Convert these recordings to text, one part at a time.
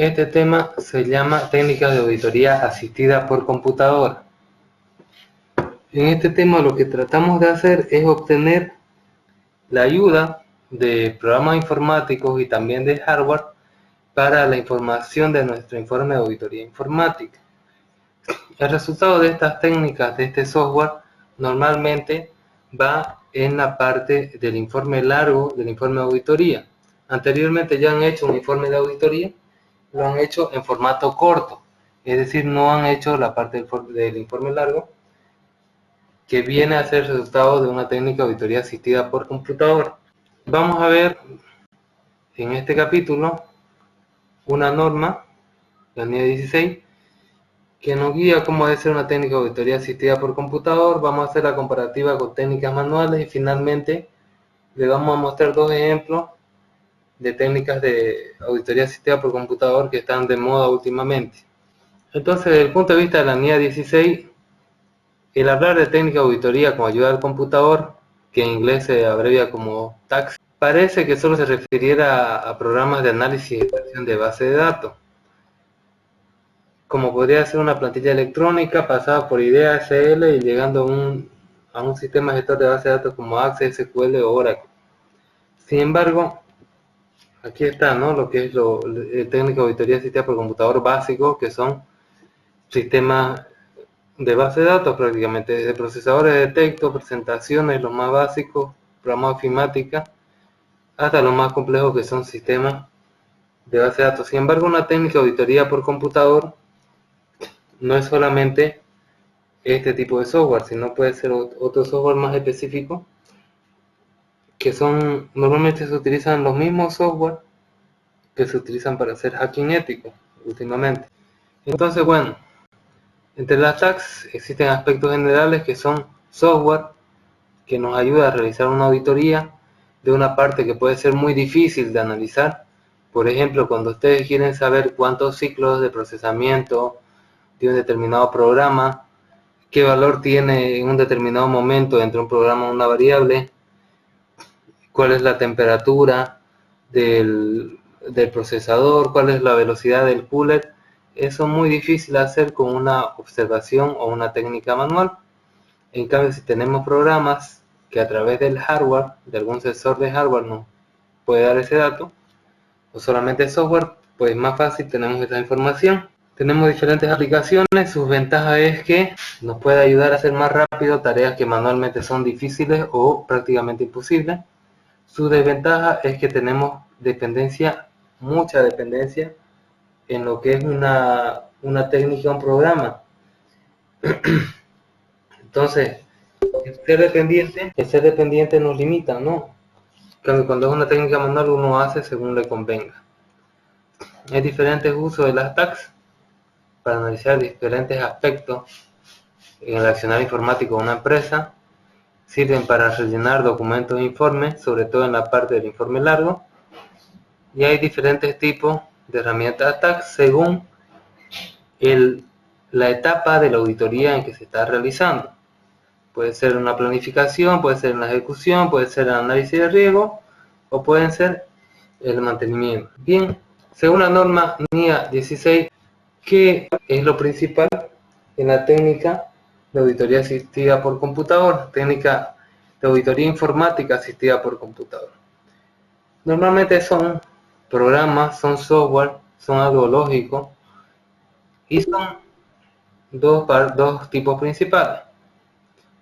Este tema se llama técnicas de auditoría asistida por computadora. En este tema lo que tratamos de hacer es obtener la ayuda de programas informáticos y también de hardware para la información de nuestro informe de auditoría informática. El resultado de estas técnicas, de este software, normalmente va en la parte del informe largo, del informe de auditoría. Anteriormente ya han hecho un informe de auditoría, lo han hecho en formato corto, es decir, no han hecho la parte del informe largo, que viene a ser el resultado de una técnica de auditoría asistida por computadora. Vamos a ver en este capítulo una norma, la NIA 16, que nos guía cómo debe ser una técnica de auditoría asistida por computador. Vamos a hacer la comparativa con técnicas manuales y finalmente le vamos a mostrar dos ejemplos de técnicas de auditoría asistida por computador que están de moda últimamente. Entonces, desde el punto de vista de la NIA 16, el hablar de técnica de auditoría con ayuda al computador, que en inglés se abrevia como TAX, parece que solo se refiriera a programas de análisis y extracción de base de datos, como podría ser una plantilla electrónica pasada por IDEA SL y llegando a un sistema gestor de base de datos como Access, SQL o Oracle. Sin embargo, aquí está, ¿no?, lo que es técnica de auditoría asistida por computador básico, que son sistemas de base de datos prácticamente, desde procesadores de texto, presentaciones, los más básicos, programas ofimática, hasta los más complejos que son sistemas de base de datos. Sin embargo, una técnica de auditoría por computador no es solamente este tipo de software, sino puede ser otro software más específico, que normalmente se utilizan los mismos software que se utilizan para hacer hacking ético últimamente. Entonces, bueno, entre las tags existen aspectos generales que son software que nos ayuda a realizar una auditoría de una parte que puede ser muy difícil de analizar. Por ejemplo, cuando ustedes quieren saber cuántos ciclos de procesamiento de un determinado programa, qué valor tiene en un determinado momento entre un programa o una variable, cuál es la temperatura del procesador, cuál es la velocidad del cooler. Eso es muy difícil de hacer con una observación o una técnica manual. En cambio, si tenemos programas que a través del hardware, de algún sensor de hardware, nos puede dar ese dato, o solamente software, pues más fácil tenemos esa información. Tenemos diferentes aplicaciones. Sus ventajas es que nos puede ayudar a hacer más rápido tareas que manualmente son difíciles o prácticamente imposibles. Su desventaja es que tenemos mucha dependencia en lo que es una técnica, un programa. Entonces, el ser dependiente nos limita, ¿no? Cuando es una técnica manual uno hace según le convenga. Hay diferentes usos de las tags para analizar diferentes aspectos en el accionar informático de una empresa. Sirven para rellenar documentos e informes, sobre todo en la parte del informe largo. Y hay diferentes tipos de herramientas tags según la etapa de la auditoría en que se está realizando. Puede ser una planificación, puede ser una ejecución, puede ser el análisis de riesgo o pueden ser el mantenimiento. Bien, según la norma NIA 16, ¿qué es lo principal en la técnica de auditoría asistida por computador? Técnica de auditoría informática asistida por computador. Normalmente son programas, son software, son algo lógico y son dos tipos principales.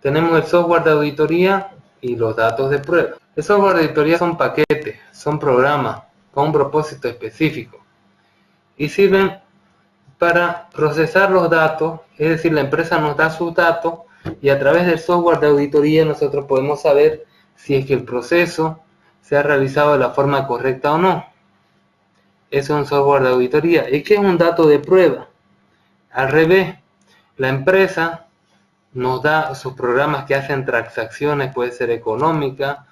Tenemos el software de auditoría y los datos de prueba. El software de auditoría son paquetes, son programas con un propósito específico y sirven para procesar los datos, es decir, la empresa nos da sus datos y a través del software de auditoría nosotros podemos saber si es que el proceso se ha realizado de la forma correcta o no. Eso es un software de auditoría. ¿Y qué es un dato de prueba? Al revés, la empresa nos da sus programas que hacen transacciones, puede ser económica,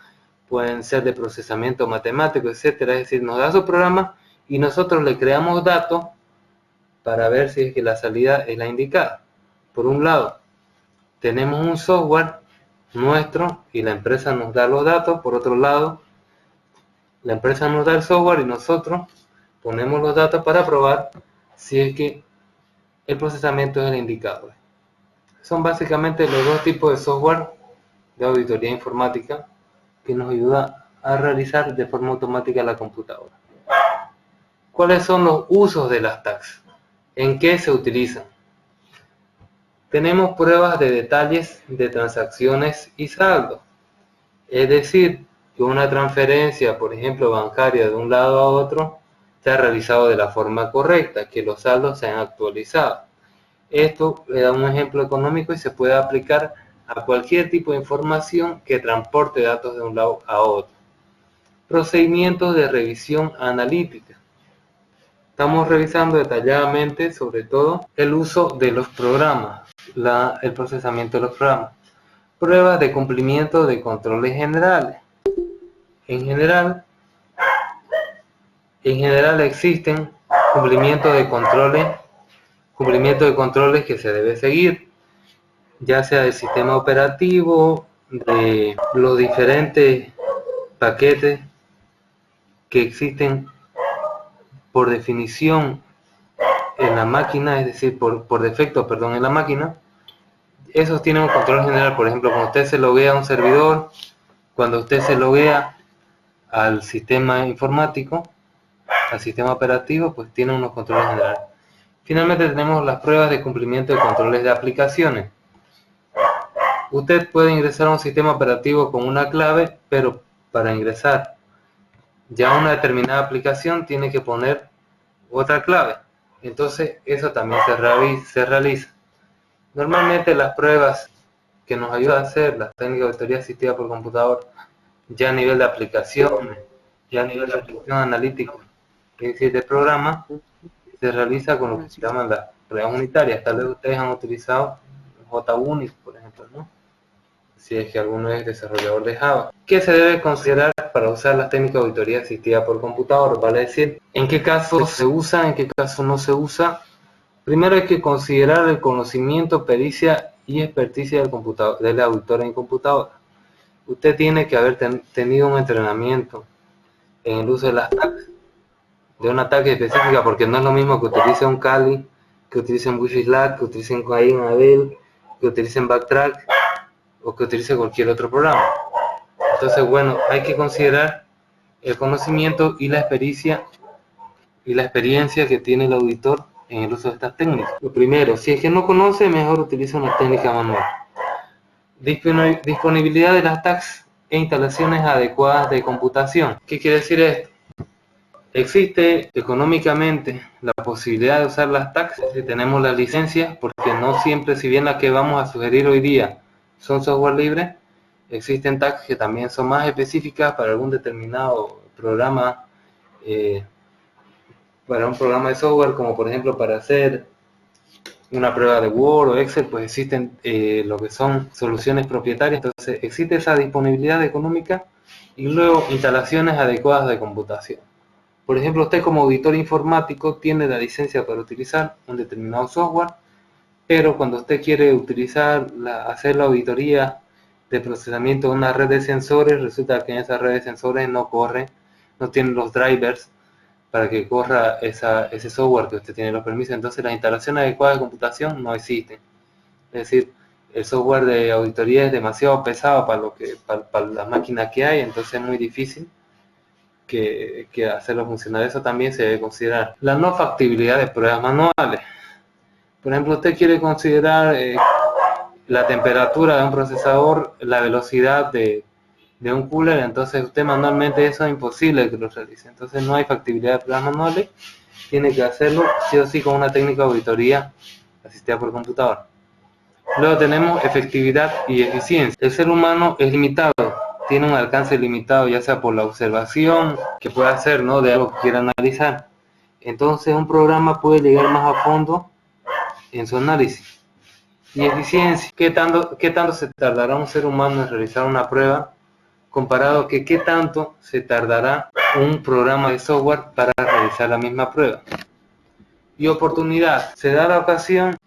pueden ser de procesamiento matemático, etcétera. Es decir, nos da sus programas y nosotros le creamos datos para ver si es que la salida es la indicada. Por un lado, tenemos un software nuestro y la empresa nos da los datos. Por otro lado, la empresa nos da el software y nosotros ponemos los datos para probar si es que el procesamiento es el indicado. Son básicamente los dos tipos de software de auditoría informática que nos ayuda a realizar de forma automática la computadora. ¿Cuáles son los usos de las tags? ¿En qué se utilizan? Tenemos pruebas de detalles de transacciones y saldos. Es decir, que una transferencia, por ejemplo, bancaria de un lado a otro, se ha realizado de la forma correcta, que los saldos se han actualizado. Esto le da un ejemplo económico y se puede aplicar a cualquier tipo de información que transporte datos de un lado a otro. Procedimientos de revisión analítica. Estamos revisando detalladamente, sobre todo, el uso de los programas, el procesamiento de los programas. Pruebas de cumplimiento de controles generales. En general existen cumplimiento de controles que se debe seguir, ya sea del sistema operativo, de los diferentes paquetes que existen por definición en la máquina, es decir, por defecto, en la máquina. Esos tienen un control general. Por ejemplo, cuando usted se loguea a un servidor, cuando usted se loguea al sistema informático, al sistema operativo, pues tiene unos controles generales. Finalmente tenemos las pruebas de cumplimiento de controles de aplicaciones. Usted puede ingresar a un sistema operativo con una clave, pero para ingresar ya a una determinada aplicación tiene que poner otra clave. Entonces eso también se realiza. Normalmente las pruebas que nos ayudan a hacer las técnicas de auditoría asistida por computador, ya a nivel de aplicación, ya a nivel de aplicación analítica, es decir, de programa, se realiza con lo que se llaman las pruebas unitarias. Tal vez ustedes han utilizado JUnit, por ejemplo, ¿no? Si es que alguno es desarrollador de Java. ¿Qué se debe considerar para usar las técnicas de auditoría asistida por computador? Vale decir, ¿en qué caso se usa, en qué caso no se usa? Primero hay que considerar el conocimiento, pericia y experticia del auditor en computadora. Usted tiene que haber tenido un entrenamiento en el uso de las tags, de una tag específica, porque no es lo mismo que utilice un Kali, que utilice un Wishlab, que utilice un Cain Abel, que utilice un Backtrack o que utilice cualquier otro programa. Entonces, bueno, hay que considerar el conocimiento y la experiencia que tiene el auditor en el uso de estas técnicas. Lo primero, si es que no conoce, mejor utiliza una técnica manual. Disponibilidad de las tags e instalaciones adecuadas de computación. ¿Qué quiere decir esto? Existe económicamente la posibilidad de usar las tags si tenemos las licencias, porque no siempre, si bien las que vamos a sugerir hoy día son software libre, existen tags que también son más específicas para algún determinado programa, para un programa de software, como por ejemplo para hacer una prueba de Word o Excel, pues existen lo que son soluciones propietarias. Entonces existe esa disponibilidad económica y luego instalaciones adecuadas de computación. Por ejemplo, usted como auditor informático tiene la licencia para utilizar un determinado software, pero cuando usted quiere hacer la auditoría de procesamiento de una red de sensores, resulta que en esa red de sensores no tiene los drivers para que corra ese software que usted tiene los permisos. Entonces las instalaciones adecuadas de computación no existen. Es decir, el software de auditoría es demasiado pesado para las máquinas que hay, entonces es muy difícil que hacerlo funcionar. Eso también se debe considerar. La no factibilidad de pruebas manuales. Por ejemplo, usted quiere considerar la temperatura de un procesador, la velocidad de un cooler, entonces usted manualmente eso es imposible que lo realice. Entonces no hay factibilidad de pruebas manuales, tiene que hacerlo sí o sí con una técnica de auditoría asistida por computador. Luego tenemos efectividad y eficiencia. El ser humano es limitado, tiene un alcance limitado, ya sea por la observación que puede hacer, ¿no?, de algo que quiera analizar. Entonces un programa puede llegar más a fondo en su análisis. Y eficiencia, ¿qué tanto se tardará un ser humano en realizar una prueba comparado a qué tanto se tardará un programa de software para realizar la misma prueba? Y oportunidad, se da la ocasión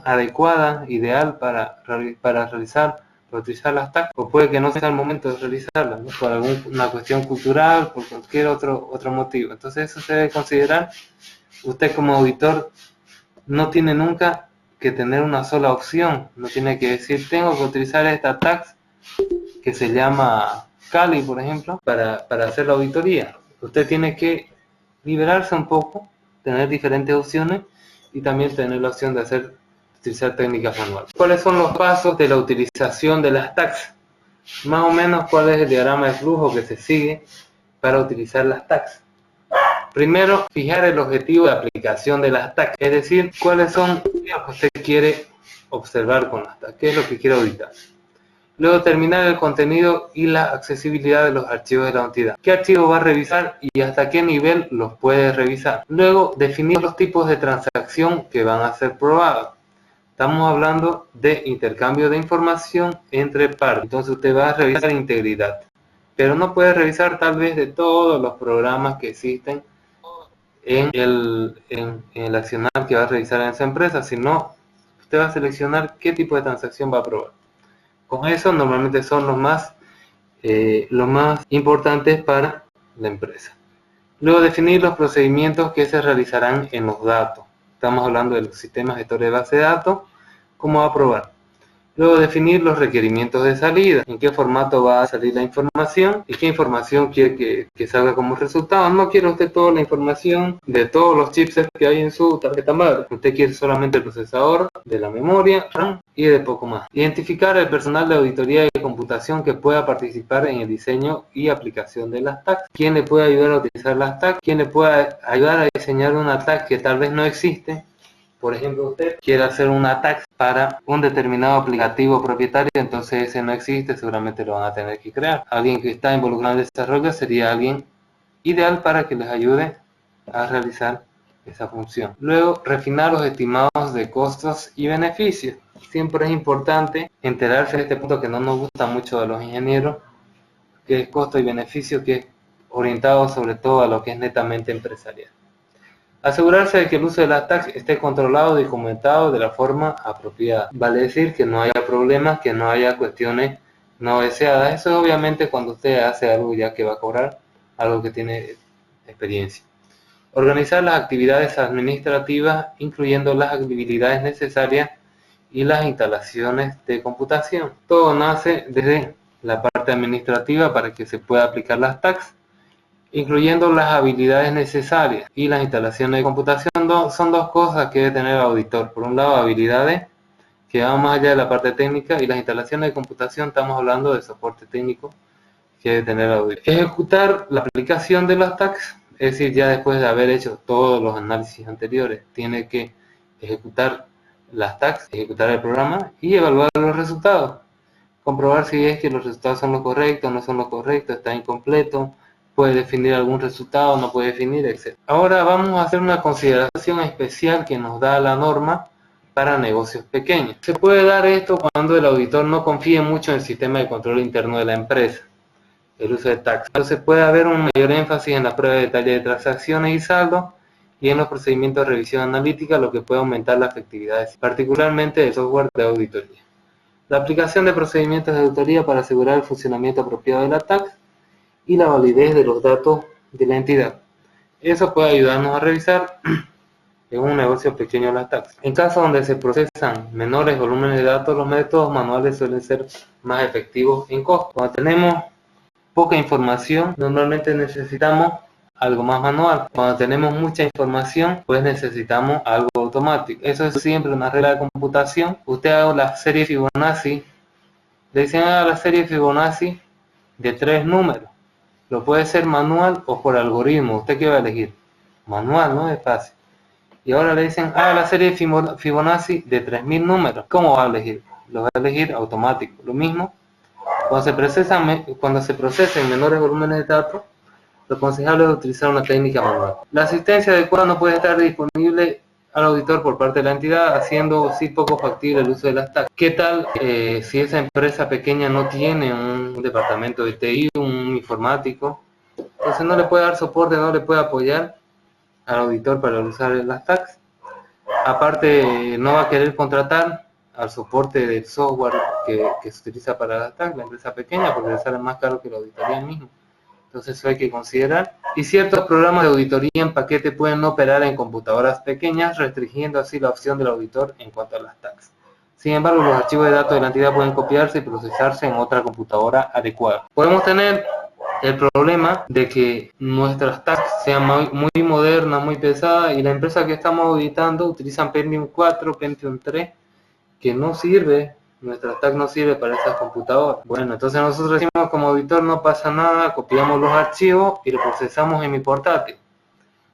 adecuada, ideal para realizar utilizar las tags, o puede que no sea el momento de realizarlas, ¿no? Por alguna cuestión cultural, por cualquier otro motivo. Entonces eso se debe considerar. Usted como auditor no tiene nunca que tener una sola opción, no tiene que decir tengo que utilizar esta tag que se llama Cali, por ejemplo, para hacer la auditoría. Usted tiene que liberarse un poco, tener diferentes opciones y también tener la opción de utilizar técnicas manuales. ¿Cuáles son los pasos de la utilización de las tags? Más o menos, ¿cuál es el diagrama de flujo que se sigue para utilizar las tags? Primero, fijar el objetivo de aplicación de las tags, es decir, cuáles son los que usted quiere observar con las tags, qué es lo que quiere auditar. Luego, terminar el contenido y la accesibilidad de los archivos de la entidad. ¿Qué archivo va a revisar y hasta qué nivel los puede revisar? Luego, definir los tipos de transacción que van a ser probadas. Estamos hablando de intercambio de información entre partes. Entonces usted va a revisar integridad, pero no puede revisar tal vez de todos los programas que existen en el accionar que va a revisar en esa empresa, sino usted va a seleccionar qué tipo de transacción va a probar. Con eso normalmente son los más importantes para la empresa. Luego, definir los procedimientos que se realizarán en los datos. Estamos hablando de los sistemas gestores de base de datos, cómo va a probar. Luego, definir los requerimientos de salida, en qué formato va a salir la información y qué información quiere que salga como resultado. No quiere usted toda la información de todos los chipsets que hay en su tarjeta madre. Usted quiere solamente el procesador, de la memoria, RAM y de poco más. Identificar el personal de auditoría y computación que pueda participar en el diseño y aplicación de las tags. ¿Quién le puede ayudar a utilizar las tags? ¿Quién le puede ayudar a diseñar una tag que tal vez no existe? Por ejemplo, usted quiere hacer una tag para un determinado aplicativo propietario, entonces ese no existe, seguramente lo van a tener que crear. Alguien que está involucrado en el desarrollo sería alguien ideal para que les ayude a realizar esa función. Luego, refinar los estimados de costos y beneficios. Siempre es importante enterarse de este punto que no nos gusta mucho de los ingenieros, que es costo y beneficio, que es orientado sobre todo a lo que es netamente empresarial. Asegurarse de que el uso de las tags esté controlado y documentado de la forma apropiada. Vale decir que no haya problemas, que no haya cuestiones no deseadas. Eso es obviamente cuando usted hace algo ya que va a cobrar, algo que tiene experiencia. Organizar las actividades administrativas, incluyendo las habilidades necesarias y las instalaciones de computación. Todo nace desde la parte administrativa para que se pueda aplicar las tags, incluyendo las habilidades necesarias y las instalaciones de computación. Son dos cosas que debe tener el auditor. Por un lado, habilidades que van más allá de la parte técnica, y las instalaciones de computación, estamos hablando de soporte técnico que debe tener el auditor. Ejecutar la aplicación de las tags, es decir, ya después de haber hecho todos los análisis anteriores, tiene que ejecutar las tags, ejecutar el programa y evaluar los resultados. Comprobar si es que los resultados son los correctos, no son los correctos, está incompleto, puede definir algún resultado, no puede definir, etc. Ahora vamos a hacer una consideración especial que nos da la norma para negocios pequeños. Se puede dar esto cuando el auditor no confíe mucho en el sistema de control interno de la empresa, el uso de tags. Entonces puede haber un mayor énfasis en la prueba de detalle de transacciones y saldos y en los procedimientos de revisión analítica, lo que puede aumentar la efectividad, particularmente del software de auditoría. La aplicación de procedimientos de auditoría para asegurar el funcionamiento apropiado de la tag y la validez de los datos de la entidad. Eso puede ayudarnos a revisar en un negocio pequeño las tags. En casos donde se procesan menores volúmenes de datos, los métodos manuales suelen ser más efectivos en costo. Cuando tenemos poca información, normalmente necesitamos algo más manual. Cuando tenemos mucha información, pues necesitamos algo automático. Eso es siempre una regla de computación. Usted haga la serie Fibonacci, le dicen haga la serie Fibonacci de 3 números. Lo puede ser manual o por algoritmo. ¿Usted qué va a elegir? Manual, ¿no? Es fácil. Y ahora le dicen, la serie de Fibonacci de 3000 números. ¿Cómo va a elegir? Lo va a elegir automático. Lo mismo, cuando se procesen menores volúmenes de datos, lo aconsejable es utilizar una técnica manual. La asistencia adecuada no puede estar disponible al auditor por parte de la entidad, haciendo sí poco factible el uso de las tags. ¿Qué tal si esa empresa pequeña no tiene un departamento de TI, un informático? Entonces no le puede dar soporte, no le puede apoyar al auditor para usar las tags. Aparte, no va a querer contratar al soporte del software que se utiliza para las tags, la empresa pequeña, porque le sale más caro que la auditoría misma. Entonces eso hay que considerar. Y ciertos programas de auditoría en paquete pueden no operar en computadoras pequeñas, restringiendo así la opción del auditor en cuanto a las tags. Sin embargo, los archivos de datos de la entidad pueden copiarse y procesarse en otra computadora adecuada. Podemos tener el problema de que nuestras tags sean muy modernas, muy pesadas, y la empresa que estamos auditando utilizan Pentium 4, Pentium 3, que no sirve. Nuestra tag no sirve para esas computadoras. Bueno, entonces nosotros decimos como auditor no pasa nada, copiamos los archivos y los procesamos en mi portátil.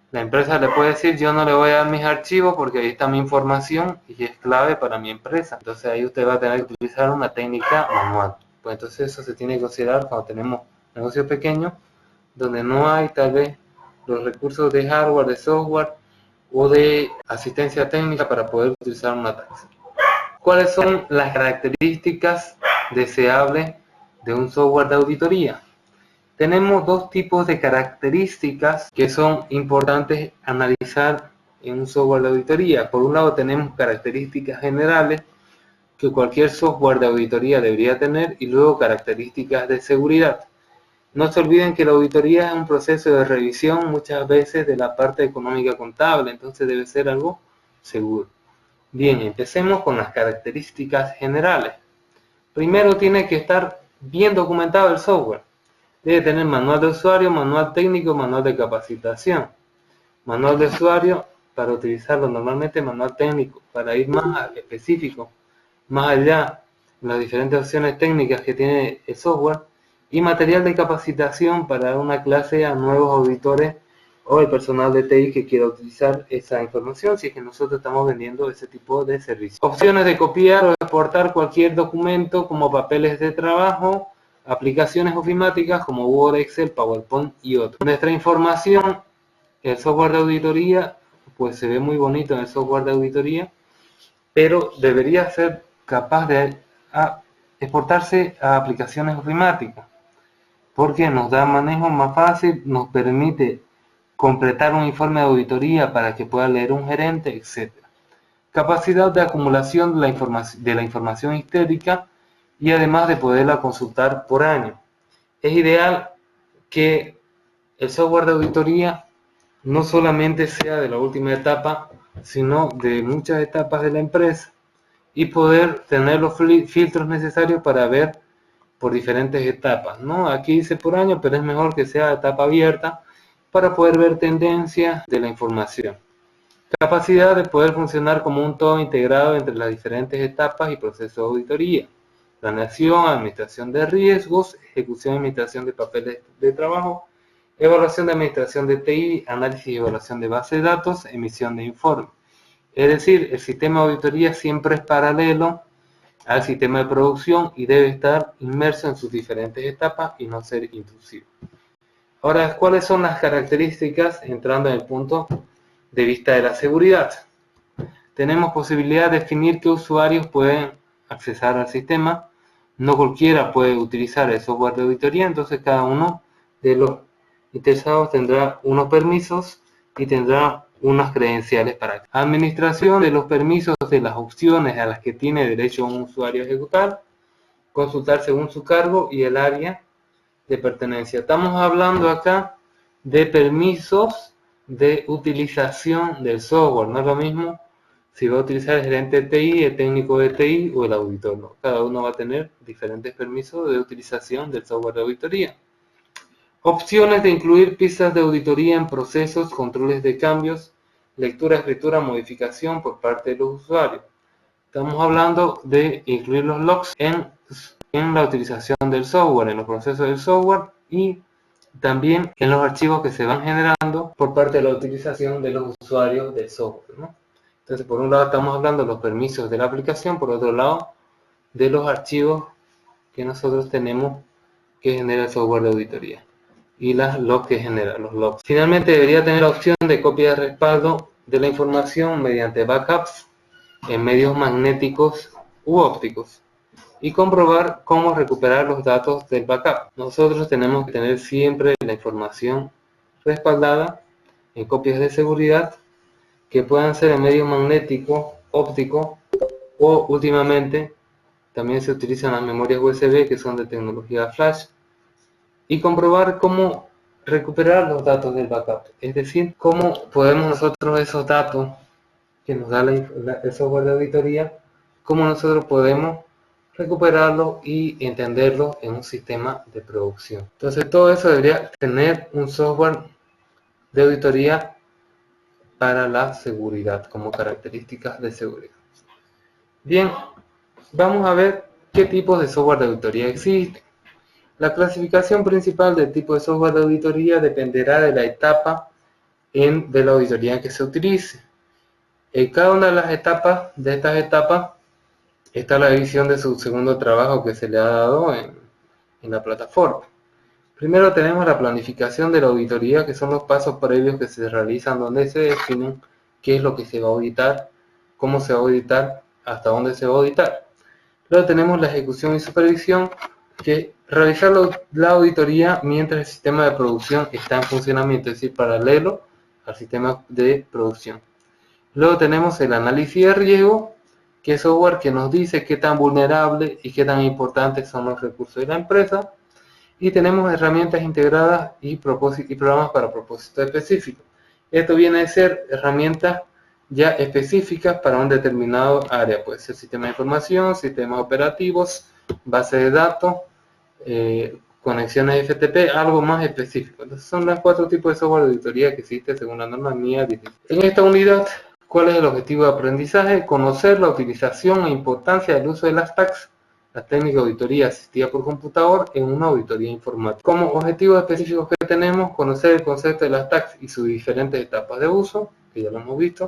La empresa le puede decir yo no le voy a dar mis archivos porque ahí está mi información y es clave para mi empresa. Entonces ahí usted va a tener que utilizar una técnica manual. Pues entonces eso se tiene que considerar cuando tenemos negocios pequeños donde no hay tal vez los recursos de hardware, de software o de asistencia técnica para poder utilizar una tag. ¿Cuáles son las características deseables de un software de auditoría? Tenemos dos tipos de características que son importantes analizar en un software de auditoría. Por un lado tenemos características generales que cualquier software de auditoría debería tener, y luego características de seguridad. No se olviden que la auditoría es un proceso de revisión muchas veces de la parte económica contable, entonces debe ser algo seguro. Bien, empecemos con las características generales. Primero tiene que estar bien documentado el software. Debe tener manual de usuario, manual técnico, manual de capacitación. Manual de usuario para utilizarlo normalmente, manual técnico para ir más específico, más allá de las diferentes opciones técnicas que tiene el software. Y material de capacitación para dar una clase a nuevos auditores o el personal de TI que quiera utilizar esa información, si es que nosotros estamos vendiendo ese tipo de servicios. Opciones de copiar o exportar cualquier documento como papeles de trabajo, aplicaciones ofimáticas como Word, Excel, PowerPoint y otros. Nuestra información, el software de auditoría, pues se ve muy bonito en el software de auditoría, pero debería ser capaz de exportarse a aplicaciones ofimáticas, porque nos da manejo más fácil, nos permite completar un informe de auditoría para que pueda leer un gerente, etc. Capacidad de acumulación de la información histórica y además de poderla consultar por año. Es ideal que el software de auditoría no solamente sea de la última etapa, sino de muchas etapas de la empresa, y poder tener los filtros necesarios para ver por diferentes etapas, ¿no? Aquí dice por año, pero es mejor que sea etapa abierta para poder ver tendencias de la información. Capacidad de poder funcionar como un todo integrado entre las diferentes etapas y procesos de auditoría. Planeación, administración de riesgos, ejecución y administración de papeles de trabajo, evaluación de administración de TI, análisis y evaluación de base de datos, emisión de informes. Es decir, el sistema de auditoría siempre es paralelo al sistema de producción y debe estar inmerso en sus diferentes etapas y no ser intrusivo. Ahora, ¿cuáles son las características entrando en el punto de vista de la seguridad? Tenemos posibilidad de definir qué usuarios pueden accesar al sistema. No cualquiera puede utilizar el software de auditoría, entonces cada uno de los interesados tendrá unos permisos y tendrá unas credenciales para administración de los permisos de las opciones a las que tiene derecho un usuario a ejecutar, consultar según su cargo y el área de pertenencia. Estamos hablando acá de permisos de utilización del software, no es lo mismo si va a utilizar el gerente de TI, el técnico de TI o el auditor, ¿no? Cada uno va a tener diferentes permisos de utilización del software de auditoría. Opciones de incluir pistas de auditoría en procesos, controles de cambios, lectura, escritura, modificación por parte de los usuarios. Estamos hablando de incluir los logs en la utilización del software, en los procesos del software y también en los archivos que se van generando por parte de la utilización de los usuarios del software, ¿no? Entonces, por un lado estamos hablando de los permisos de la aplicación, por otro lado de los archivos que nosotros tenemos que genera el software de auditoría y las logs que genera, los logs. Finalmente debería tener la opción de copia de respaldo de la información mediante backups en medios magnéticos u ópticos y comprobar cómo recuperar los datos del backup. Nosotros tenemos que tener siempre la información respaldada en copias de seguridad que puedan ser en medios magnéticos, ópticos o últimamente También se utilizan las memorias USB, que son de tecnología flash, y comprobar cómo recuperar los datos del backup, es decir, cómo podemos nosotros esos datos que nos da el software de auditoría, cómo nosotros podemos recuperarlo y entenderlo en un sistema de producción. Entonces todo eso debería tener un software de auditoría para la seguridad, como características de seguridad. Bien, vamos a ver qué tipos de software de auditoría existen. La clasificación principal del tipo de software de auditoría dependerá de la etapa de la auditoría que se utilice. En cada una de las etapas, de estas etapas, está la división de su segundo trabajo que se le ha dado en la plataforma. Primero tenemos la planificación de la auditoría, que son los pasos previos que se realizan donde se definen qué es lo que se va a auditar, cómo se va a auditar, hasta dónde se va a auditar. Luego tenemos la ejecución y supervisión, que realizar la auditoría mientras el sistema de producción está en funcionamiento, es decir, paralelo al sistema de producción. Luego tenemos el análisis de riesgo, que es software que nos dice qué tan vulnerable y qué tan importantes son los recursos de la empresa. Y tenemos herramientas integradas y programas para propósitos específicos. Esto viene a ser herramientas ya específicas para un determinado área, puede ser sistema de información, sistemas operativos, base de datos, conexiones FTP, algo más específico. Entonces son los 4 tipos de software de auditoría que existe según la norma MIA 16. En esta unidad, ¿cuál es el objetivo de aprendizaje? Conocer la utilización e importancia del uso de las TACs, la técnica de auditoría asistida por computador, en una auditoría informática. Como objetivos específicos que tenemos, conocer el concepto de las TACs y sus diferentes etapas de uso, que ya lo hemos visto.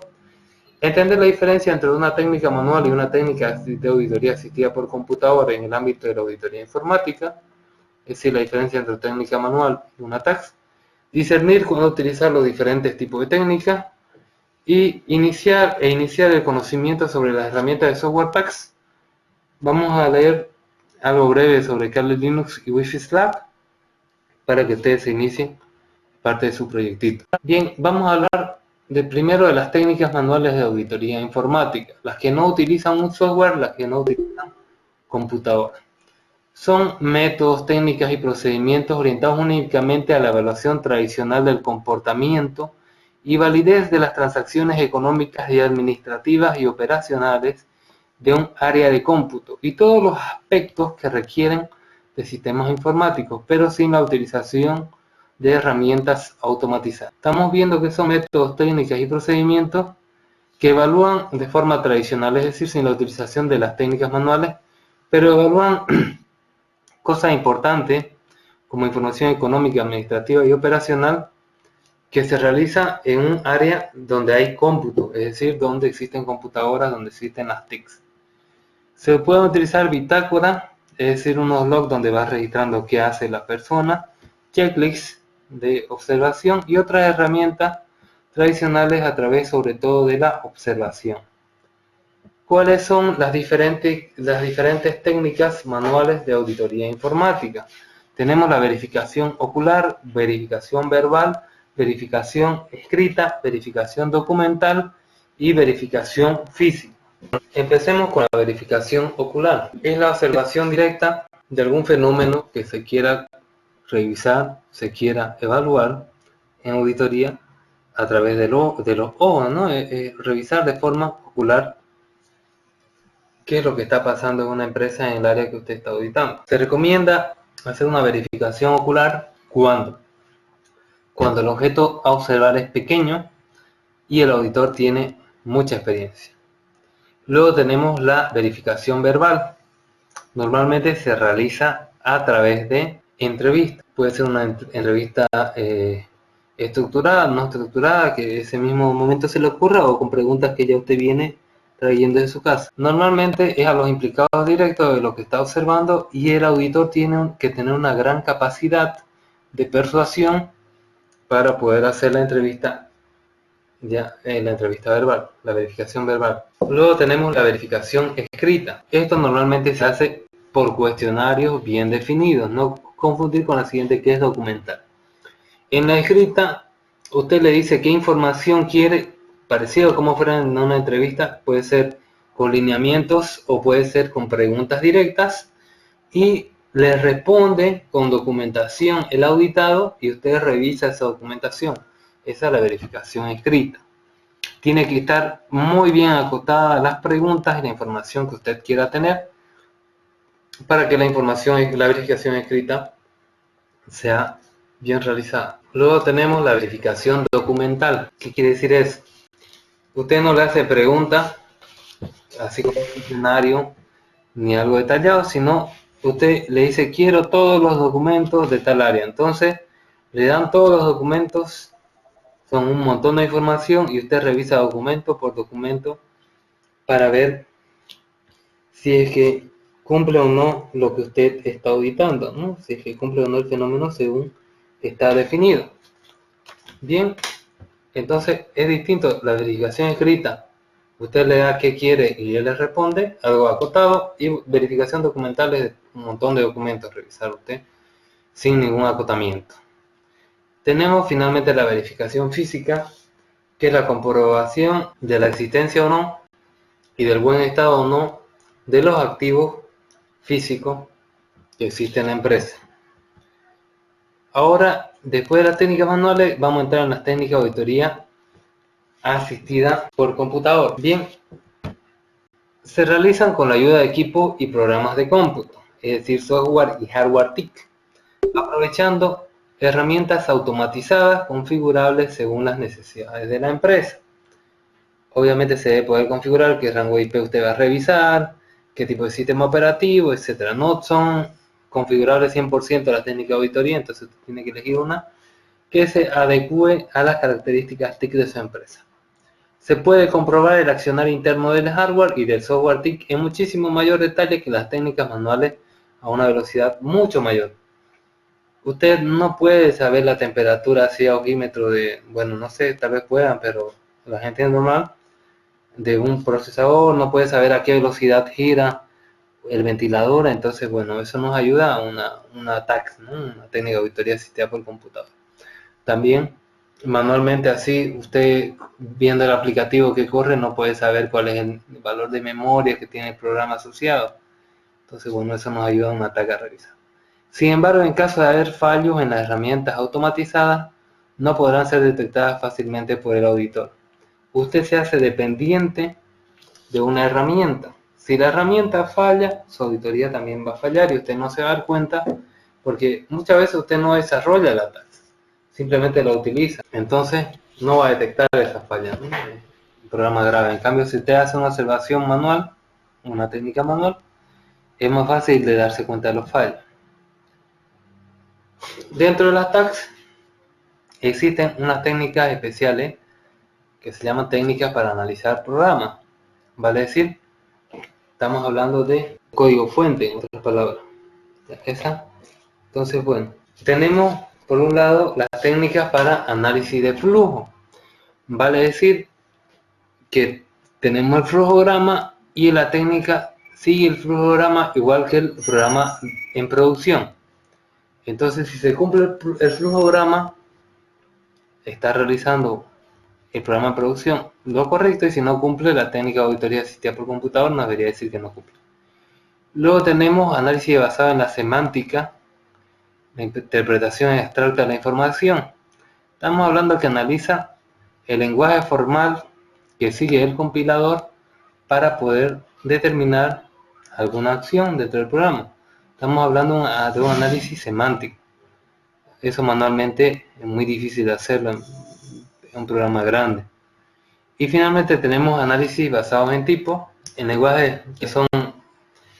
Entender la diferencia entre una técnica manual y una técnica de auditoría asistida por computador en el ámbito de la auditoría informática, es decir, la diferencia entre técnica manual y una TAC. Discernir cuándo utilizar los diferentes tipos de técnicas y iniciar el conocimiento sobre las herramientas de software TACs. Vamos a leer algo breve sobre Kali Linux y Wi-Fi Slack para que ustedes se inicien parte de su proyectito. Bien, vamos a hablar primero de las técnicas manuales de auditoría informática, las que no utilizan un software, las que no utilizan computadora. Son métodos, técnicas y procedimientos orientados únicamente a la evaluación tradicional del comportamiento y validez de las transacciones económicas y administrativas y operacionales de un área de cómputo y todos los aspectos que requieren de sistemas informáticos, pero sin la utilización de herramientas automatizadas. Estamos viendo que son métodos, técnicas y procedimientos que evalúan de forma tradicional, es decir, sin la utilización de las técnicas manuales, pero evalúan cosas importantes como información económica, administrativa y operacional que se realiza en un área donde hay cómputo, es decir, donde existen computadoras, donde existen las TICs. Se pueden utilizar bitácoras, es decir, unos logs donde vas registrando qué hace la persona, checklists de observación y otras herramientas tradicionales a través sobre todo de la observación. ¿Cuáles son las diferentes técnicas manuales de auditoría informática? Tenemos la verificación ocular, verificación verbal, verificación escrita, verificación documental y verificación física. Empecemos con la verificación ocular. Es la observación directa de algún fenómeno que se quiera revisar, se quiera evaluar en auditoría a través de los ojos, ¿no? Revisar de forma ocular qué es lo que está pasando en una empresa en el área que usted está auditando. Se recomienda hacer una verificación ocular cuando el objeto a observar es pequeño y el auditor tiene mucha experiencia. Luego tenemos la verificación verbal. Normalmente se realiza a través de entrevistas. Puede ser una entrevista estructurada, no estructurada, que ese mismo momento se le ocurra, o con preguntas que ya usted viene trayendo de su casa. Normalmente es a los implicados directos de lo que está observando y el auditor tiene que tener una gran capacidad de persuasión para poder hacer la entrevista verbal, la verificación verbal. Luego tenemos la verificación escrita. Esto normalmente se hace por cuestionarios bien definidos, no confundir con la siguiente, que es documental. En la escrita, usted le dice qué información quiere, parecido como fuera en una entrevista, puede ser con lineamientos o puede ser con preguntas directas, y le responde con documentación el auditado y usted revisa esa documentación. Esa es la verificación escrita. Tiene que estar muy bien acotada las preguntas y la información que usted quiera tener para que la verificación escrita sea bien realizada. Luego tenemos la verificación documental. ¿Qué quiere decir eso? Usted no le hace preguntas así como un escenario ni algo detallado, sino usted le dice quiero todos los documentos de tal área. Entonces le dan todos los documentos, son un montón de información y usted revisa documento por documento para ver si es que cumple o no lo que usted está auditando, ¿no? Si es que cumple o no el fenómeno según está definido. Bien, entonces es distinto la verificación escrita. Usted le da qué quiere y él le responde, algo acotado, y verificación documental es un montón de documentos revisar usted sin ningún acotamiento. Tenemos finalmente la verificación física, que es la comprobación de la existencia o no y del buen estado o no de los activos físicos que existen en la empresa. Ahora, después de las técnicas manuales, vamos a entrar en las técnicas de auditoría asistida por computador. Bien, se realizan con la ayuda de equipos y programas de cómputo, es decir, software y hardware TIC, aprovechando herramientas automatizadas configurables según las necesidades de la empresa. Obviamente se debe poder configurar qué rango IP usted va a revisar, qué tipo de sistema operativo, etc. No son configurables 100% las técnicas de auditoría, entonces usted tiene que elegir una que se adecue a las características TIC de su empresa. Se puede comprobar el accionar interno del hardware y del software TIC en muchísimo mayor detalle que las técnicas manuales a una velocidad mucho mayor. Usted no puede saber la temperatura así a ojímetro de, bueno, no sé, tal vez puedan, pero la gente normal de un procesador no puede saber a qué velocidad gira el ventilador, entonces bueno, eso nos ayuda a una TAC, ¿no? Una técnica de auditoría asistida por computador. También manualmente así, usted viendo el aplicativo que corre no puede saber cuál es el valor de memoria que tiene el programa asociado. Entonces bueno, eso nos ayuda a una TAC a revisar. Sin embargo, en caso de haber fallos en las herramientas automatizadas, no podrán ser detectadas fácilmente por el auditor. Usted se hace dependiente de una herramienta. Si la herramienta falla, su auditoría también va a fallar y usted no se va a dar cuenta porque muchas veces usted no desarrolla la TAC, simplemente la utiliza. Entonces no va a detectar esas fallas, ¿no? Un programa grave. En cambio, si usted hace una observación manual, una técnica manual, es más fácil de darse cuenta de los fallos. Dentro de las TAC existen unas técnicas especiales que se llaman técnicas para analizar programas. Vale decir, estamos hablando de código fuente, en otras palabras. Esa. Entonces, bueno, tenemos por un lado las técnicas para análisis de flujo. Vale decir que tenemos el flujograma y la técnica sigue el flujograma igual que el programa en producción. Entonces, si se cumple el flujograma, está realizando el programa en producción lo correcto, y si no cumple, la técnica de auditoría asistida por computador nos debería decir que no cumple. Luego tenemos análisis basado en la semántica, la interpretación abstracta de la información. Estamos hablando que analiza el lenguaje formal que sigue el compilador para poder determinar alguna acción dentro del programa. Estamos hablando de un análisis semántico. Eso manualmente es muy difícil de hacerlo en un programa grande. Y finalmente tenemos análisis basados en tipos, en lenguajes que son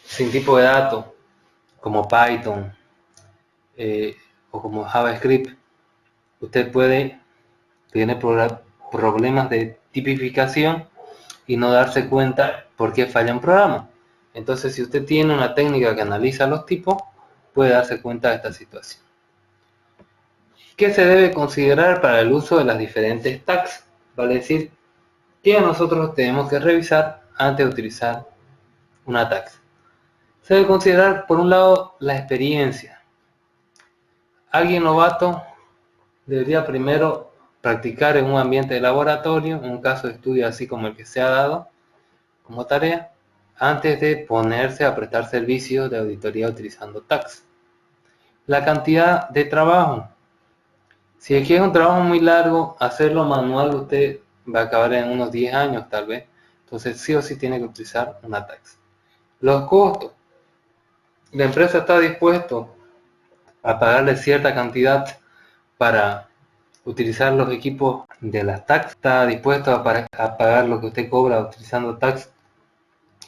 sin tipo de datos, como Python o como JavaScript. Usted tiene problemas de tipificación y no darse cuenta por qué falla un programa. Entonces, si usted tiene una técnica que analiza los tipos, puede darse cuenta de esta situación. ¿Qué se debe considerar para el uso de las diferentes tags? Vale decir, ¿qué nosotros tenemos que revisar antes de utilizar una tag? Se debe considerar, por un lado, la experiencia. Alguien novato debería primero practicar en un ambiente de laboratorio, en un caso de estudio así como el que se ha dado, como tarea antes de ponerse a prestar servicios de auditoría utilizando tags. La cantidad de trabajo. Si es que es un trabajo muy largo, hacerlo manual usted va a acabar en unos 10 años tal vez. Entonces sí o sí tiene que utilizar una tax. Los costos. La empresa está dispuesto a pagarle cierta cantidad para utilizar los equipos de las tax. Está dispuesto a pagar lo que usted cobra utilizando tax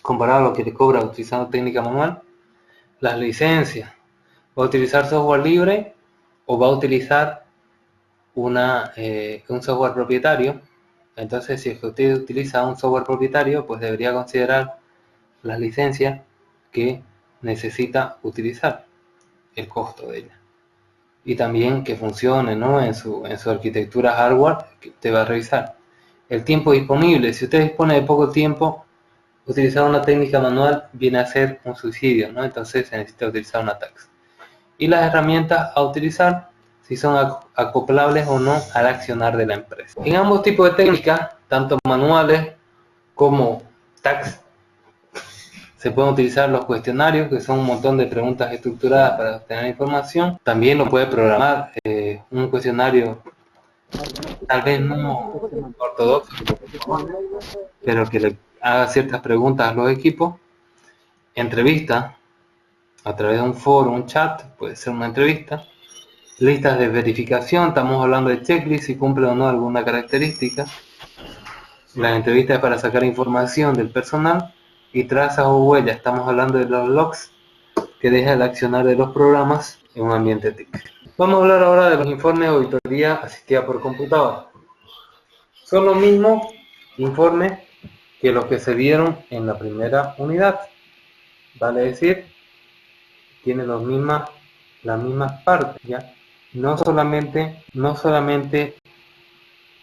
comparado a lo que le cobra utilizando técnica manual. Las licencias. ¿Va a utilizar software libre o va a utilizar un software propietario? Entonces, si es que usted utiliza un software propietario, pues debería considerar las licencias que necesita utilizar, el costo de ella. Y también que funcione, ¿no?, en su arquitectura hardware que usted va a revisar. El tiempo disponible. Si usted dispone de poco tiempo, utilizar una técnica manual viene a ser un suicidio, ¿no? Entonces se necesita utilizar una tax. Y las herramientas a utilizar, si son acoplables o no al accionar de la empresa. En ambos tipos de técnicas, tanto manuales como tax, se pueden utilizar los cuestionarios, que son un montón de preguntas estructuradas para obtener información. También lo puede programar un cuestionario, tal vez no ortodoxo, pero que le haga ciertas preguntas a los equipos. Entrevista, a través de un foro, un chat, puede ser una entrevista. Listas de verificación, estamos hablando de checklist, si cumple o no alguna característica. Las entrevistas para sacar información del personal. Y trazas o huellas, estamos hablando de los logs que deja el accionar de los programas en un ambiente TIC. Vamos a hablar ahora de los informes de auditoría asistida por computador. Son los mismos informes que los que se vieron en la primera unidad. Vale decir, tienen las mismas partes, ¿ya? No solamente,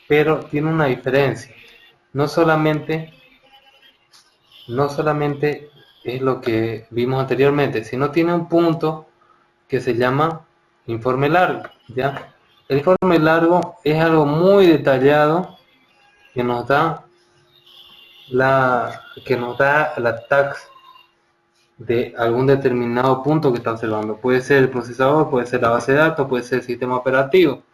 pero tiene una diferencia. No solamente es lo que vimos anteriormente, sino tiene un punto que se llama informe largo, ¿ya? El informe largo es algo muy detallado que nos da la tax de algún determinado punto que está observando. Puede ser el procesador, puede ser la base de datos, puede ser el sistema operativo.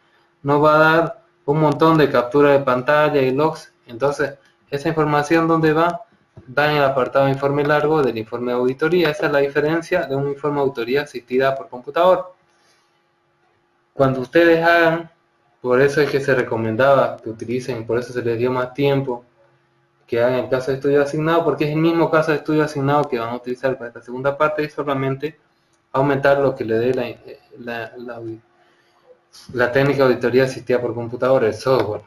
Nos va a dar un montón de captura de pantalla y logs. Entonces, esa información, ¿dónde va? Va en el apartado de informe largo del informe de auditoría. Esa es la diferencia de un informe de auditoría asistida por computador. Cuando ustedes hagan, por eso es que se recomendaba que utilicen, por eso se les dio más tiempo, que hagan el caso de estudio asignado, porque es el mismo caso de estudio asignado que van a utilizar para esta segunda parte, y solamente aumentar lo que le dé la técnica de auditoría asistida por computador, el software.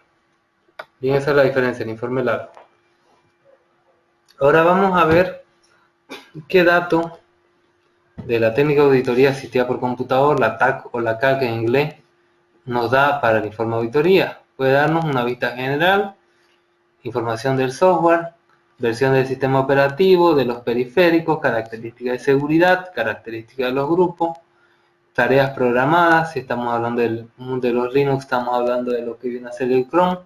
Bien, esa es la diferencia, el informe largo. Ahora vamos a ver qué dato de la técnica de auditoría asistida por computador, la TAC o la CAC en inglés, nos da para el informe de auditoría. Puede darnos una vista general, información del software, versión del sistema operativo, de los periféricos, características de seguridad, características de los grupos, tareas programadas, si estamos hablando del mundo de los Linux, estamos hablando de lo que viene a ser el Chrome,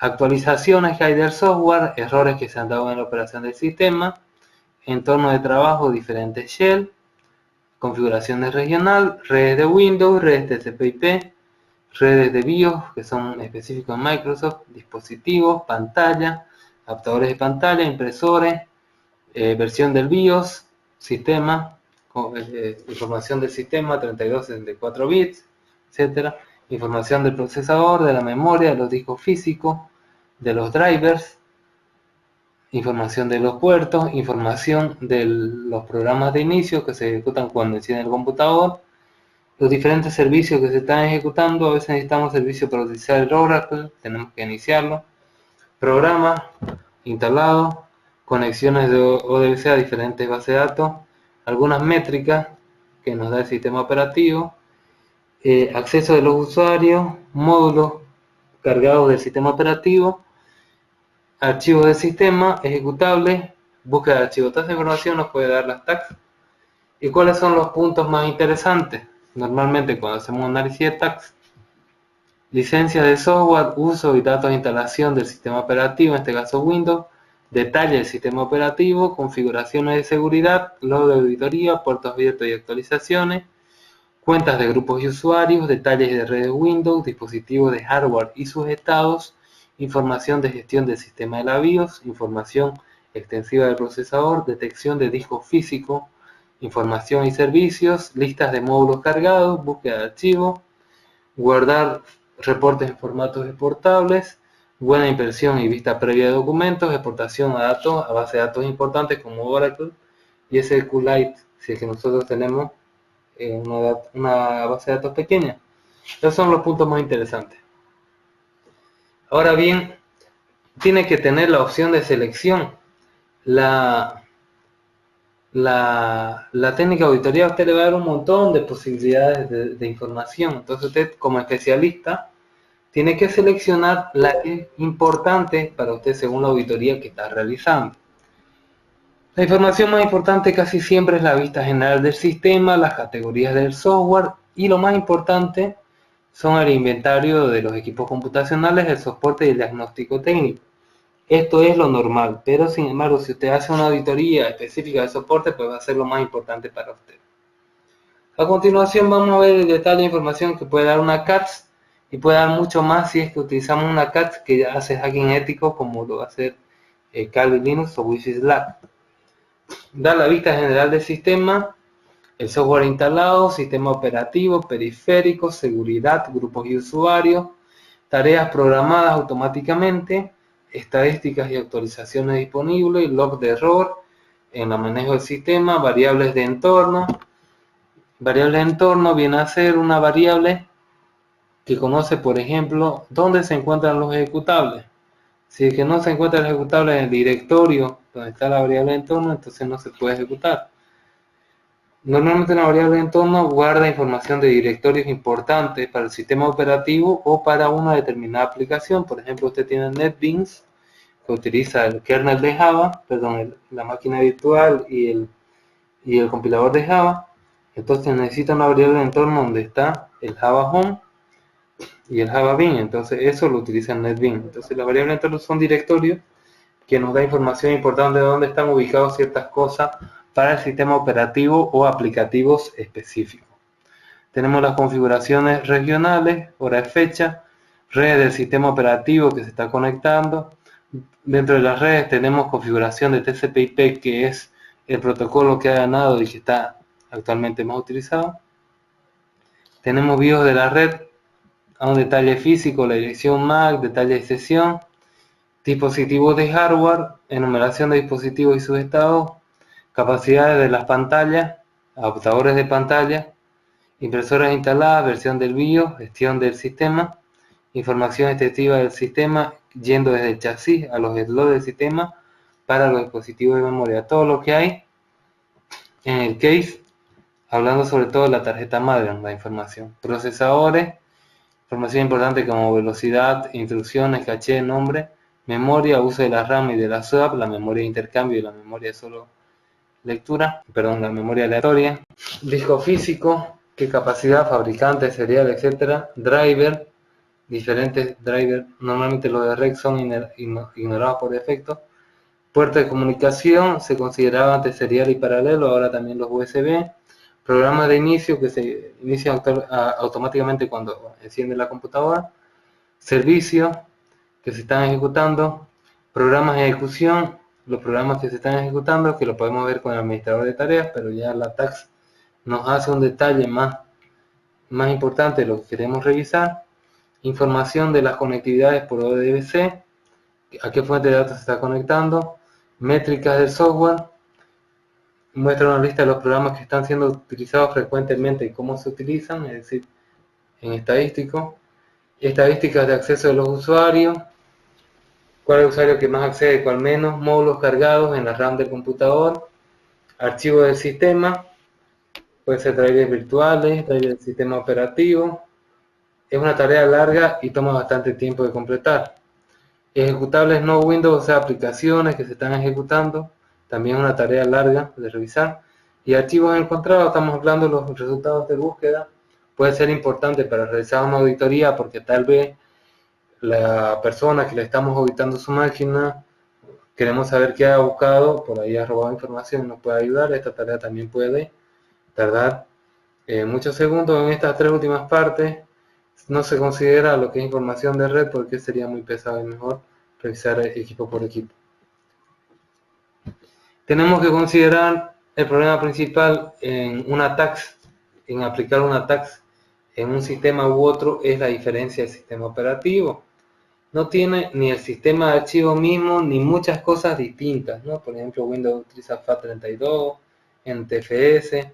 actualizaciones que hay del software, errores que se han dado en la operación del sistema, entorno de trabajo, diferentes shell, configuraciones regional, redes de Windows, redes TCP/IP, redes de BIOS que son específicos en Microsoft, dispositivos, pantalla, adaptadores de pantalla, impresores, versión del BIOS, sistema, información del sistema, 32, 64 bits, etc. Información del procesador, de la memoria, de los discos físicos, de los drivers, información de los puertos, información de los programas de inicio que se ejecutan cuando enciende el computador, los diferentes servicios que se están ejecutando. A veces necesitamos servicio para utilizar el Oracle, tenemos que iniciarlo, programas instalados, conexiones de ODBC a diferentes bases de datos, algunas métricas que nos da el sistema operativo, acceso de los usuarios, módulos cargados del sistema operativo, archivos del sistema, ejecutables, búsqueda de archivos. Toda esa información nos puede dar las tags. ¿Y cuáles son los puntos más interesantes? Normalmente cuando hacemos un análisis de tags, licencias de software, uso y datos de instalación del sistema operativo, en este caso Windows, detalle del sistema operativo, configuraciones de seguridad, log de auditoría, puertos abiertos y actualizaciones, cuentas de grupos y usuarios, detalles de redes Windows, dispositivos de hardware y sus estados, información de gestión del sistema de la BIOS, información extensiva del procesador, detección de disco físico, información y servicios, listas de módulos cargados, búsqueda de archivos, guardar reportes en formatos exportables, buena impresión y vista previa de documentos, exportación a datos, a base de datos importantes como Oracle y SQLite, si es que nosotros tenemos una base de datos pequeña. Esos son los puntos más interesantes. Ahora bien, tiene que tener la opción de selección. La técnica de auditoría a usted le va a dar un montón de posibilidades de información. Entonces usted, como especialista, tiene que seleccionar la que es importante para usted según la auditoría que está realizando. La información más importante casi siempre es la vista general del sistema, las categorías del software y lo más importante son el inventario de los equipos computacionales, el soporte y el diagnóstico técnico. Esto es lo normal, pero sin embargo, si usted hace una auditoría específica de soporte, pues va a ser lo más importante para usted. A continuación vamos a ver el detalle de información que puede dar una CATS y puede dar mucho más si es que utilizamos una CATS que ya hace hacking ético como lo va a hacer Kali Linux o Wishlab. Da la vista general del sistema, el software instalado, sistema operativo, periféricos, seguridad, grupos y usuarios, tareas programadas automáticamente, estadísticas y actualizaciones disponibles, log de error en el manejo del sistema, variables de entorno. Variable de entorno viene a ser una variable que conoce, por ejemplo, dónde se encuentran los ejecutables. Si es que no se encuentra el ejecutable en el directorio donde está la variable de entorno, entonces no se puede ejecutar. Normalmente una variable de entorno guarda información de directorios importantes para el sistema operativo o para una determinada aplicación. Por ejemplo, usted tiene NetBeans, que utiliza el kernel de Java, perdón, la máquina virtual y el compilador de Java. Entonces necesita una variable de entorno donde está el Java Home y el Java Bean. Entonces eso lo utiliza en NetBeans. Entonces las variables de entorno son directorios que nos da información importante de dónde están ubicados ciertas cosas para el sistema operativo o aplicativos específicos. Tenemos las configuraciones regionales, hora y fecha, redes del sistema operativo que se está conectando. Dentro de las redes tenemos configuración de TCP/IP, que es el protocolo que ha ganado y que está actualmente más utilizado. Tenemos BIOS de la red, a un detalle físico, la dirección MAC, detalle de sesión, dispositivos de hardware, enumeración de dispositivos y sus estados, capacidades de las pantallas, adaptadores de pantalla, impresoras instaladas, versión del BIOS, gestión del sistema, información extensiva del sistema, yendo desde el chasis a los slots del sistema para los dispositivos de memoria. Todo lo que hay en el case, hablando sobre todo de la tarjeta madre, la información. Procesadores, información importante como velocidad, instrucciones, caché, nombre, memoria, uso de la RAM y de la swap, la memoria de intercambio y la memoria de solo lectura, la memoria aleatoria, disco físico, qué capacidad, fabricante, serial, etcétera, driver, diferentes drivers, normalmente los de REC son ignorados por defecto, puerto de comunicación, se consideraba antes serial y paralelo, ahora también los USB, programas de inicio que se inician automáticamente cuando enciende la computadora, servicios que se están ejecutando, programas de ejecución, los programas que se están ejecutando, que lo podemos ver con el administrador de tareas, pero ya la TAX nos hace un detalle más importante de lo que queremos revisar, información de las conectividades por ODBC, a qué fuente de datos se está conectando, métricas del software, muestra una lista de los programas que están siendo utilizados frecuentemente y cómo se utilizan, es decir, en estadístico, estadísticas de acceso de los usuarios, cuál es el usuario que más accede y cuál menos, módulos cargados en la RAM del computador, archivos del sistema, puede ser drivers virtuales, drivers del sistema operativo. Es una tarea larga y toma bastante tiempo de completar. Ejecutables no Windows, o sea, aplicaciones que se están ejecutando, también es una tarea larga de revisar. Y archivos encontrados, estamos hablando de los resultados de búsqueda, puede ser importante para realizar una auditoría porque tal vez la persona que le estamos auditando su máquina queremos saber qué ha buscado, por ahí ha robado información y nos puede ayudar. Esta tarea también puede tardar muchos segundos. En estas tres últimas partes no se considera lo que es información de red porque sería muy pesado y mejor revisar equipo por equipo. Tenemos que considerar el problema principal en una tax, en aplicar una tax en un sistema u otro, es la diferencia del sistema operativo. No tiene ni el sistema de archivo mismo, ni muchas cosas distintas, ¿no? Por ejemplo, Windows utiliza FAT32, NTFS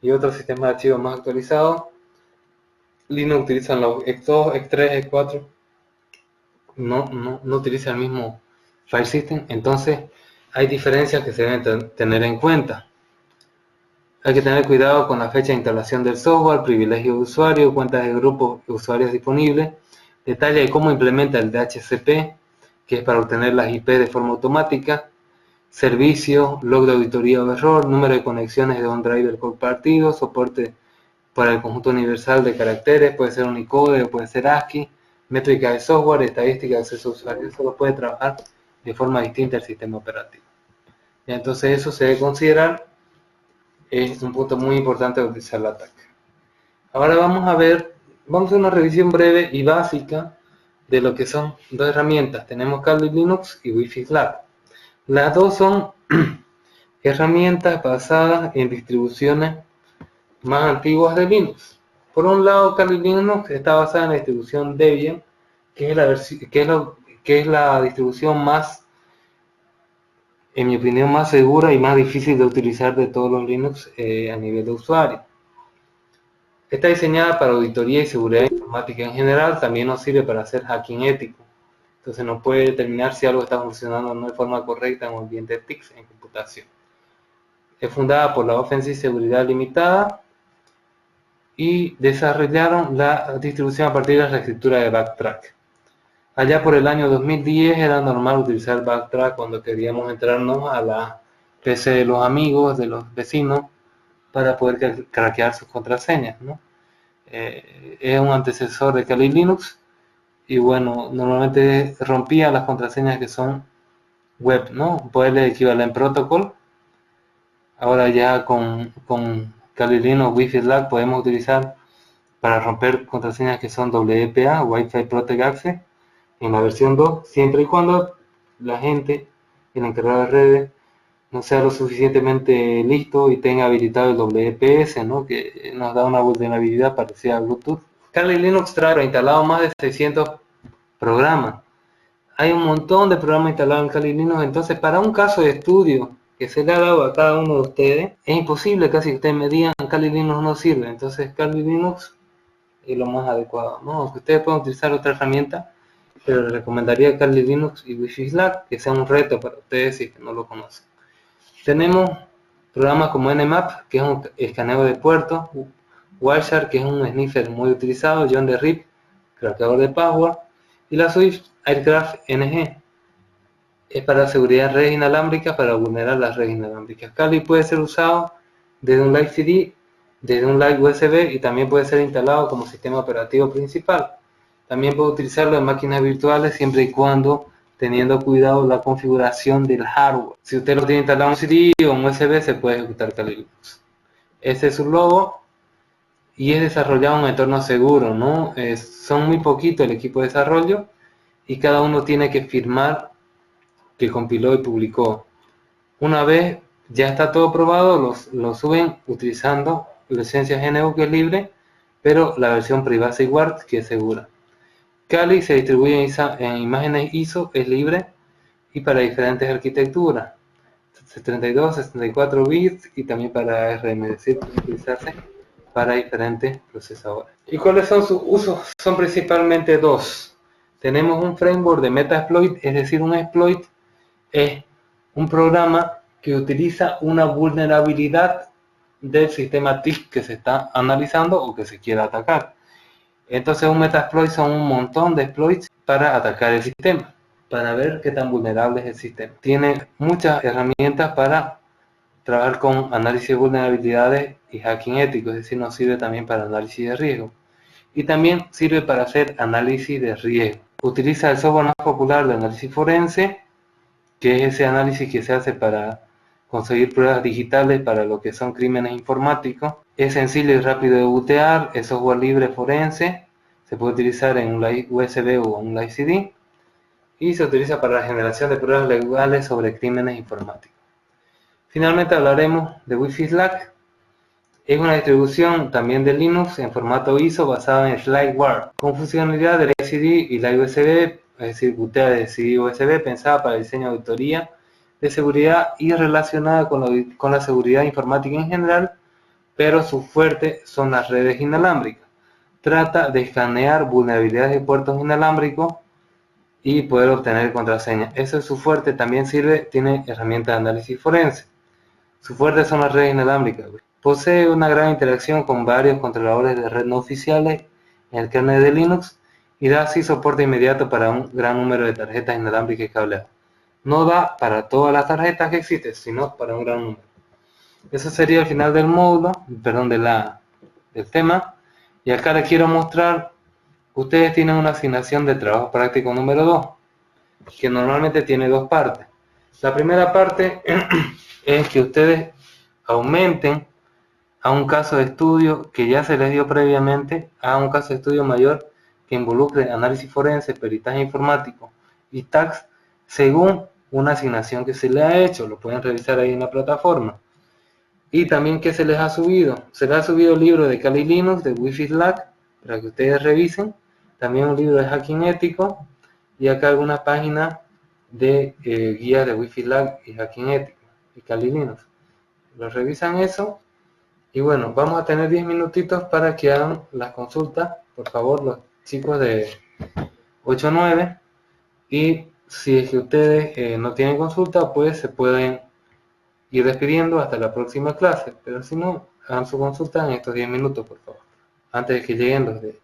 y otros sistemas de archivo más actualizados. Linux utilizan los X2, X3, X4, no utiliza el mismo file system, entonces hay diferencias que se deben tener en cuenta. Hay que tener cuidado con la fecha de instalación del software, privilegio de usuario, cuentas de grupos de usuarios disponibles, detalle de cómo implementa el DHCP, que es para obtener las IP de forma automática, servicio, log de auditoría o error, número de conexiones de OneDrive compartido, soporte para el conjunto universal de caracteres, puede ser Unicode o puede ser ASCII, métrica de software, estadística de acceso a usuarios. Eso lo puede trabajar de forma distinta al sistema operativo. Y entonces eso se debe considerar, es un punto muy importante de utilizar la TAC. Ahora vamos a hacer una revisión breve y básica de lo que son dos herramientas. Tenemos Kali Linux y Wi-Fi Lab. Las dos son herramientas basadas en distribuciones más antiguas de Linux. Por un lado, Kali Linux está basada en la distribución Debian, que es la distribución más, en mi opinión, más segura y más difícil de utilizar de todos los Linux a nivel de usuario. Está diseñada para auditoría y seguridad informática en general, también nos sirve para hacer hacking ético. Entonces nos puede determinar si algo está funcionando no de forma correcta en un ambiente TIC en computación. Es fundada por la Offensive Seguridad Limitada y desarrollaron la distribución a partir de la reescritura de Backtrack. Allá por el año 2010 era normal utilizar Backtrack cuando queríamos entrarnos a la PC de los amigos, de los vecinos, para poder craquear sus contraseñas, ¿no? Es un antecesor de Kali Linux y bueno, normalmente rompía las contraseñas que son web, ¿no? PL Equivalent Protocol. Ahora ya con Kali Linux Wi-Fi Lab podemos utilizar para romper contraseñas que son WPA, Wi-Fi Protect Access, en la versión 2, siempre y cuando la gente, el encargado de redes, no sea lo suficientemente listo y tenga habilitado el WPS, ¿no? Que nos da una vulnerabilidad parecida a Bluetooth. Kali Linux trae instalado más de 600 programas. Hay un montón de programas instalados en Kali Linux, entonces para un caso de estudio que se le ha dado a cada uno de ustedes, es imposible casi que ustedes me digan Kali Linux no sirve. Entonces Kali Linux es lo más adecuado, ¿no? Aunque ustedes puedan utilizar otra herramienta, pero les recomendaría Kali Linux y Wi-Fi Lab, que sea un reto para ustedes si no lo conocen. Tenemos programas como Nmap, que es un escaneo de puertos, Wireshark, que es un sniffer muy utilizado, John the Rip, craqueador de password, y la Swift Aircraft NG. Es para seguridad redes inalámbricas, para vulnerar las redes inalámbricas. Kali puede ser usado desde un Live CD, desde un Live USB y también puede ser instalado como sistema operativo principal. También puede utilizarlo en máquinas virtuales siempre y cuando teniendo cuidado la configuración del hardware. Si usted lo tiene instalado en un CD o un USB, se puede ejecutar Kali Linux. Este es su logo y es desarrollado en un entorno seguro, ¿no? Son muy poquitos el equipo de desarrollo y cada uno tiene que firmar que compiló y publicó. Una vez ya está todo probado, lo suben utilizando licencia GNU, que es libre, pero la versión Privacy Guard, que es segura. Kali se distribuye en imágenes ISO, es libre y para diferentes arquitecturas, 32, 64 bits y también para ARM, es decir, puede utilizarse para diferentes procesadores. ¿Y cuáles son sus usos? Son principalmente dos. Tenemos un framework de Metasploit, es decir, un exploit es un programa que utiliza una vulnerabilidad del sistema TIC que se está analizando o que se quiera atacar. Entonces un Metasploit son un montón de exploits para atacar el sistema, para ver qué tan vulnerable es el sistema. Tiene muchas herramientas para trabajar con análisis de vulnerabilidades y hacking ético, es decir, nos sirve también para análisis de riesgo. Y también sirve para hacer análisis de riesgo. Utiliza el software más popular de análisis forense, que es ese análisis que se hace para conseguir pruebas digitales para lo que son crímenes informáticos. Es sencillo y rápido de bootear, es software libre forense, se puede utilizar en un USB o un Live CD y se utiliza para la generación de pruebas legales sobre crímenes informáticos. Finalmente hablaremos de Wi-Fi Slack. Es una distribución también de Linux en formato ISO basada en Slideware, con funcionalidad de CD y la USB, es decir, bootea de CD USB, pensada para el diseño de auditoría de seguridad y relacionada con la seguridad informática en general, pero su fuerte son las redes inalámbricas. Trata de escanear vulnerabilidades de puertos inalámbricos y poder obtener contraseñas. Eso es su fuerte. También tiene herramientas de análisis forense. Su fuerte son las redes inalámbricas. Posee una gran interacción con varios controladores de red no oficiales en el kernel de Linux y da así soporte inmediato para un gran número de tarjetas inalámbricas y cableadas. No da para todas las tarjetas que existen, sino para un gran número. Eso sería el final del módulo, perdón, del tema. Y acá les quiero mostrar, ustedes tienen una asignación de trabajo práctico número 2, que normalmente tiene dos partes. La primera parte es que ustedes aumenten a un caso de estudio que ya se les dio previamente, a un caso de estudio mayor que involucre análisis forense, peritaje informático y tags según una asignación que se le ha hecho. Lo pueden revisar ahí en la plataforma. Y también que se les ha subido. Se les ha subido el libro de Kali Linux, de Wi-Fi Slack, para que ustedes revisen. También un libro de hacking ético. Y acá algunas páginas de guías de Wi-Fi Slack y hacking ético y Kali Linux. Los revisan eso. Y bueno, vamos a tener 10 minutitos para que hagan las consultas. Por favor, los chicos de 8 o 9. Y si es que ustedes no tienen consulta, pues se pueden ir despidiendo hasta la próxima clase, pero si no, hagan su consulta en estos 10 minutos, por favor, antes de que lleguen los de